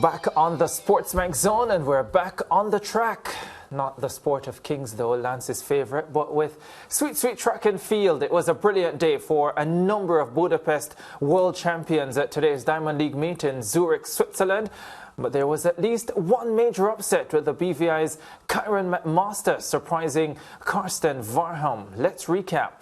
Back on the SportsMax zone, and we're back on the track. Not the sport of kings, though, Lance's favourite, but with sweet track and field. It was a brilliant day for a number of Budapest world champions at today's Diamond League meet in Zurich, Switzerland. But there was at least one major upset with the BVI's Kyron McMaster surprising Thompson-Herah. Let's recap.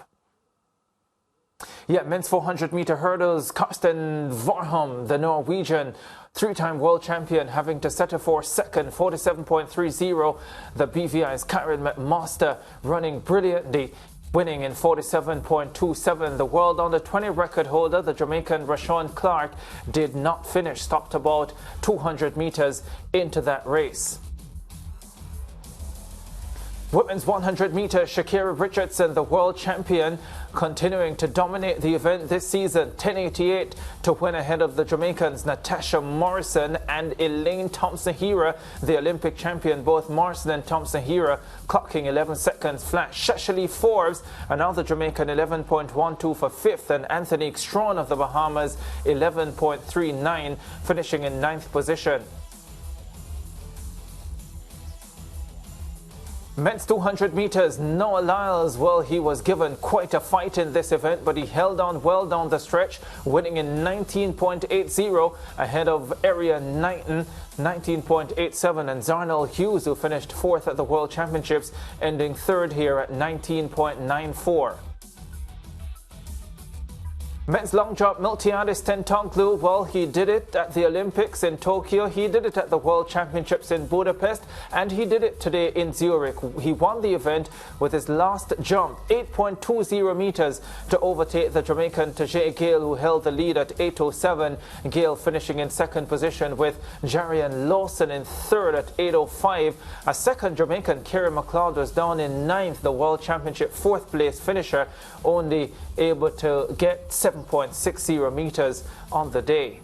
Yeah, men's 400-meter hurdles, Thompson-Herah, the Norwegian three-time world champion, having to settle for second, 47.30. The BVI's Kyron McMaster running brilliantly, winning in 47.27. The world under-20 record holder, the Jamaican Rashawn Clark, did not finish, stopped about 200 meters into that race. Women's 100-meter, Sha'Carri Richardson, the world champion, continuing to dominate the event this season. 10.88 to win ahead of the Jamaicans Natasha Morrison and Elaine Thompson-Herah, the Olympic champion. Both Morrison and Thompson-Herah clocking 11 seconds flat. Sha'Carri Forbes, another Jamaican, 11.12 for fifth, and Anthony Strawn of the Bahamas, 11.39, finishing in ninth position. Men's 200 meters, Noah Lyles, well, he was given quite a fight in this event, but he held on well down the stretch, winning in 19.80 ahead of Area Knighton, 19.87, and Zarnell Hughes, who finished fourth at the World Championships, ending third here at 19.94. Men's long jump, Miltiadis Tentoglou, well, he did it at the Olympics in Tokyo, he did it at the World Championships in Budapest, and he did it today in Zurich. He won the event with his last jump, 8.20 meters, to overtake the Jamaican Tajay Gale, who held the lead at 8.07. Gale finishing in second position, with Jarian Lawson in third at 8.05. A second Jamaican, Kerry McLeod, was down in ninth, the World Championship fourth place finisher, only able to get 7.60 meters on the day.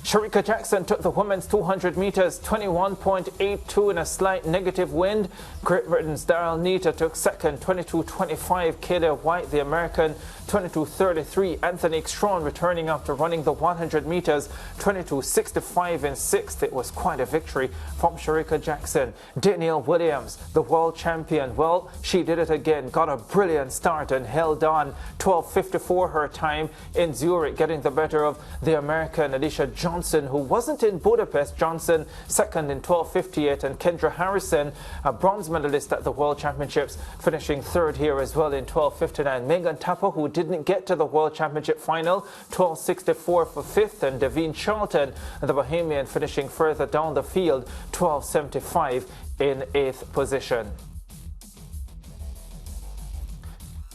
Sharika Jackson took the women's 200 meters, 21.82 in a slight negative wind. Great Britain's Daryl Nita took second, 22.25. Kayla White, the American, 22.33. Anthony Strawn returning after running the 100 meters, 22.65 in sixth. It was quite a victory from Sharika Jackson. Danielle Williams, the world champion, well, she did it again, got a brilliant start and held on. 12.54 her time in Zurich, getting the better of the American Alicia Johnson, who wasn't in Budapest. Johnson second in 12.58, and Kendra Harrison, a bronze medalist at the World Championships, finishing third here as well in 12.59. Megan Tapper, who didn't get to the World Championship final, 12.64 for fifth, and Devine Charlton, the Bahamian, finishing further down the field, 12.75 in eighth position.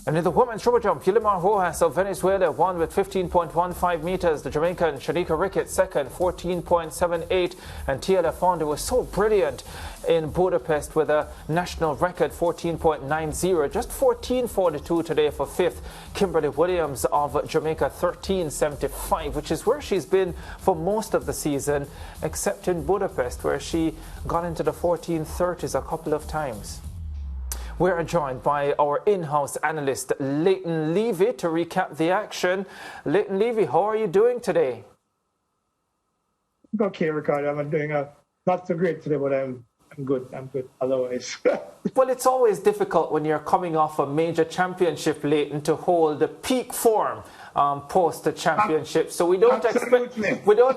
And in the women's triple jump, Yulimar Rojas of Venezuela won with 15.15 meters. The Jamaican Shanika Ricketts second, 14.78. And Tia Lafond was so brilliant in Budapest with a national record, 14.90. Just 14.42 today for fifth. Kimberly Williams of Jamaica, 13.75, which is where she's been for most of the season, except in Budapest, where she got into the 14.30s a couple of times. We're joined by our in-house analyst, Leighton Levy, to recap the action. Leighton Levy, how are you doing today? Okay, Ricardo, I'm doing not so great today, but I'm good. I'm good otherwise. Well, it's always difficult when you're coming off a major championship, Leighton, to hold the peak form post the championship. So we don't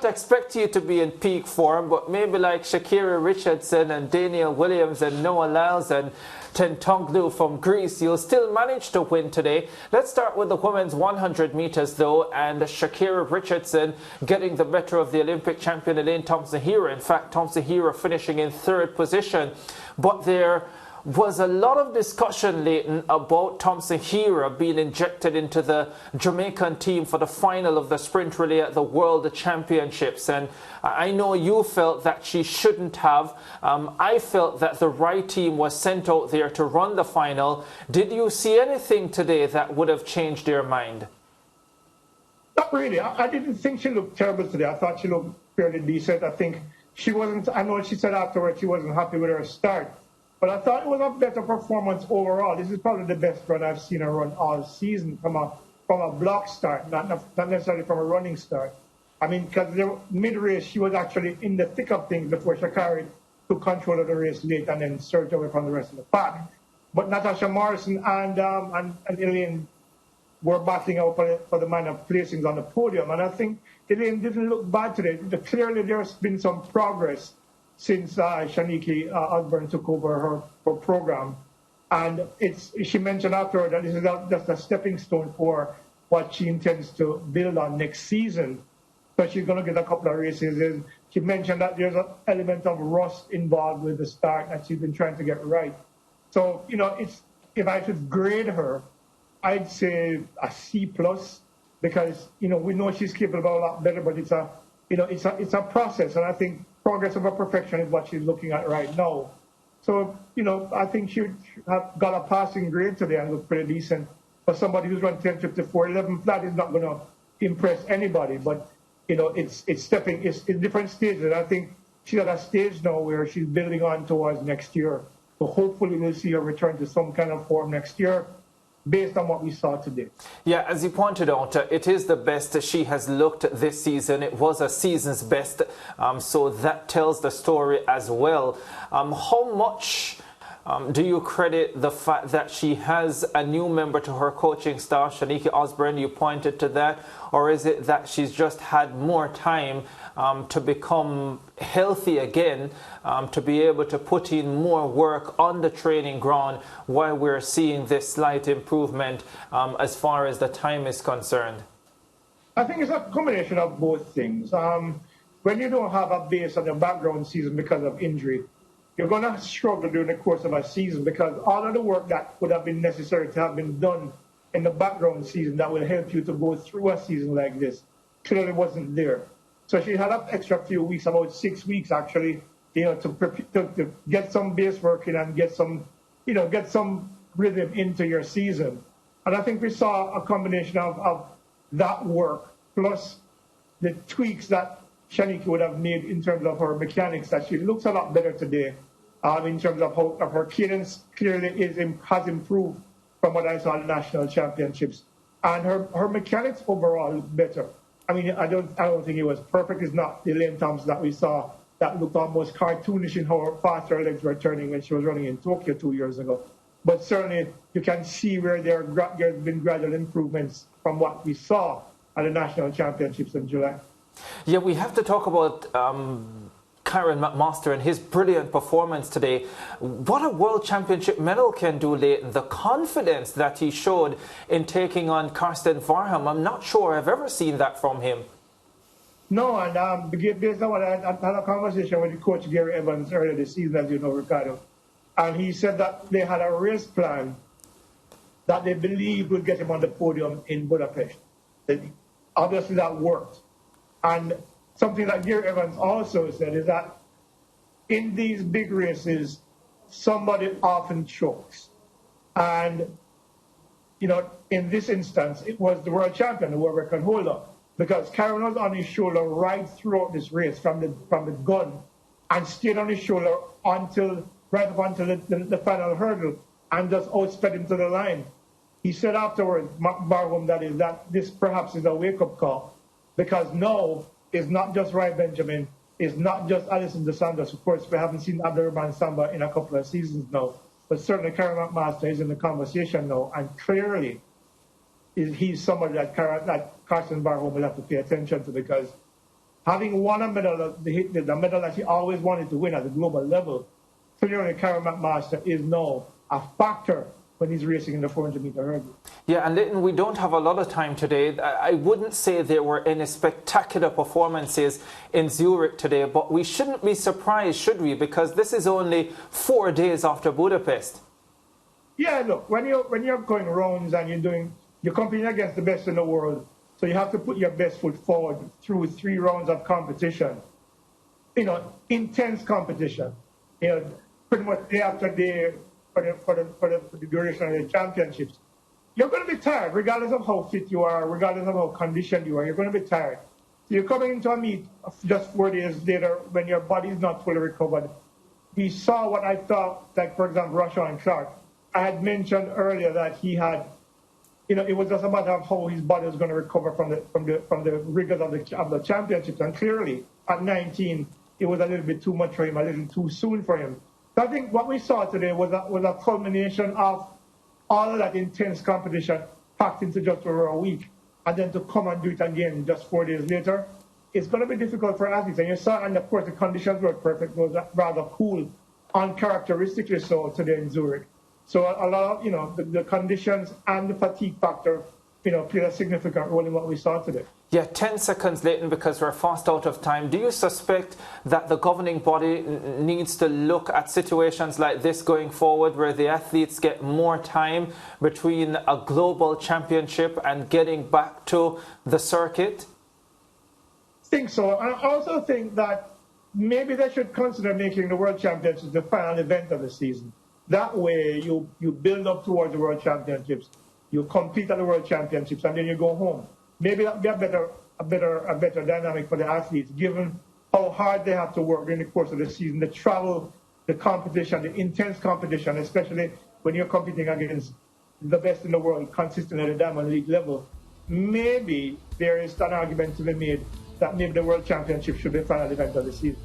expect you to be in peak form, but maybe like Sha'Carri Richardson and Danielle Williams and Noah Lyles and Tentoglou from Greece, you'll still manage to win today. Let's start with the women's 100 meters, though, and Sha'Carri Richardson getting the better of the Olympic champion Elaine Thompson-Herah. In fact, Thompson-Herah finishing in third position. But there was a lot of discussion, Leighton, about Thompson-Herah being injected into the Jamaican team for the final of the sprint relay at the World Championships. And I know you felt that she shouldn't have. I felt that the right team was sent out there to run the final. Did you see anything today that would have changed your mind? Not really. I didn't think she looked terrible today. I thought she looked fairly decent. I think she wasn't, I know she said afterwards she wasn't happy with her start. But I thought it was a better performance overall. This is probably the best run I've seen her run all season from a block start, not necessarily from a running start. I mean, because mid-race, she was actually in the thick of things before Sha'Carri took control of the race late and then surged away from the rest of the pack. But Natasha Morrison and Elaine were battling out for the minor placings on the podium. And I think Elaine didn't look bad today. Clearly, there's been some progress since Sha'Carri Osborne took over her program. And she mentioned afterward that this is just a stepping stone for what she intends to build on next season. So she's going to get a couple of races. And she mentioned that there's an element of rust involved with the start that she's been trying to get right. So, if I should grade her, I'd say a C+, because, we know she's capable of a lot better, but it's a process. And I think progress over perfection is what she's looking at right now. So, I think she have got a passing grade today and look pretty decent. For somebody who's run 10:54, 11 flat is not going to impress anybody. But, it's in different stages. And I think she's at a stage now where she's building on towards next year. So hopefully we'll see her return to some kind of form next year, based on what we saw today. Yeah, as you pointed out, it is the best she has looked this season. It was a season's best, so that tells the story as well. How much do you credit the fact that she has a new member to her coaching staff, Sha'Carri Osborne? You pointed to that. Or is it that she's just had more time to become healthy again, to be able to put in more work on the training ground while we're seeing this slight improvement as far as the time is concerned? I think it's a combination of both things. When you don't have a base on the background season because of injury, you're going to struggle during the course of a season because all of the work that would have been necessary to have been done in the background season that will help you to go through a season like this clearly wasn't there. So she had an extra few weeks, about 6 weeks actually, to get some base work in and get some rhythm into your season. And I think we saw a combination of that work plus the tweaks that Sha'Carri would have made in terms of her mechanics, that she looks a lot better today. In terms of her cadence, clearly has improved from what I saw in the national championships, and her mechanics overall look better. I mean, I don't think it was perfect. It's not the Elaine Thompson that we saw that looked almost cartoonish in how fast her legs were turning when she was running in Tokyo 2 years ago. But certainly, you can see where there's been gradual improvements from what we saw at the national championships in July. Yeah, we have to talk about Kieran McMaster and his brilliant performance today. What a World Championship medal can do, Leighton. The confidence that he showed in taking on Thompson-Herah, I'm not sure I've ever seen that from him. No, and based on what I had a conversation with Coach Gary Evans earlier this season, as you know, Ricardo, and he said that they had a race plan that they believed would get him on the podium in Budapest. Obviously, that worked. And something that Gary Evans also said is that in these big races, somebody often chokes. And, in this instance, it was the world champion, the world record holder, because Kieran was on his shoulder right throughout this race from the gun and stayed on his shoulder right up until the final hurdle and just outsped him to the line. He said afterwards, Mark Barham, that this perhaps is a wake-up call, because now it's not just Rai Benjamin, it's not just Alison DeSantis. Of course, we haven't seen Abdurrahman Samba in a couple of seasons now, but certainly Kieran McMaster is in the conversation now, and clearly he's somebody that Carson Barham will have to pay attention to, because having won a medal, the medal that he always wanted to win at the global level, clearly Kieran McMaster is now a factor when he's racing in the 400-meter hurdle. Yeah, and Leighton, we don't have a lot of time today. I wouldn't say there were any spectacular performances in Zurich today, but we shouldn't be surprised, should we? Because this is only 4 days after Budapest. Yeah, look, when you're going rounds and you're competing against the best in the world, so you have to put your best foot forward through 3 rounds of competition. Intense competition. Pretty much day after day, for the duration of the championships. You're going to be tired, regardless of how fit you are, regardless of how conditioned you are. You're going to be tired. So you're coming into a meet just 4 days later when your body is not fully recovered. We saw what I thought, like, for example, Rashawn Clark. I had mentioned earlier that he had it was just a matter of how his body was going to recover from the rigors of the championships. And clearly, at 19, it was a little bit too much for him, a little too soon for him. So I think what we saw today was a culmination of all of that intense competition packed into just over a week, and then to come and do it again just 4 days later. It's going to be difficult for athletes. And you saw, and of course, the conditions were perfect. It was rather cool, uncharacteristically so today in Zurich. So a lot of, the conditions and the fatigue factor, played a significant role in what we saw today. Yeah, 10 seconds, Leighton, because we're fast out of time. Do you suspect that the governing body needs to look at situations like this going forward, where the athletes get more time between a global championship and getting back to the circuit? I think so. I also think that maybe they should consider making the World Championships the final event of the season. That way, you build up towards the World Championships, you compete at the World Championships, and then you go home. Maybe that would be a better dynamic for the athletes, given how hard they have to work during the course of the season, the travel, the competition, the intense competition, especially when you're competing against the best in the world, consistently at the Diamond League level. Maybe there is an argument to be made that maybe the World Championship should be the final event of the season.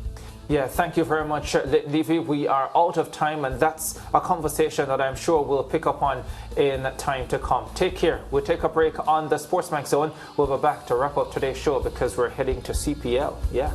Yeah, thank you very much, Levy. We are out of time, and that's a conversation that I'm sure we'll pick up on in time to come. Take care. We'll take a break on the SportsMax Zone. We'll be back to wrap up today's show because we're heading to CPL. Yeah.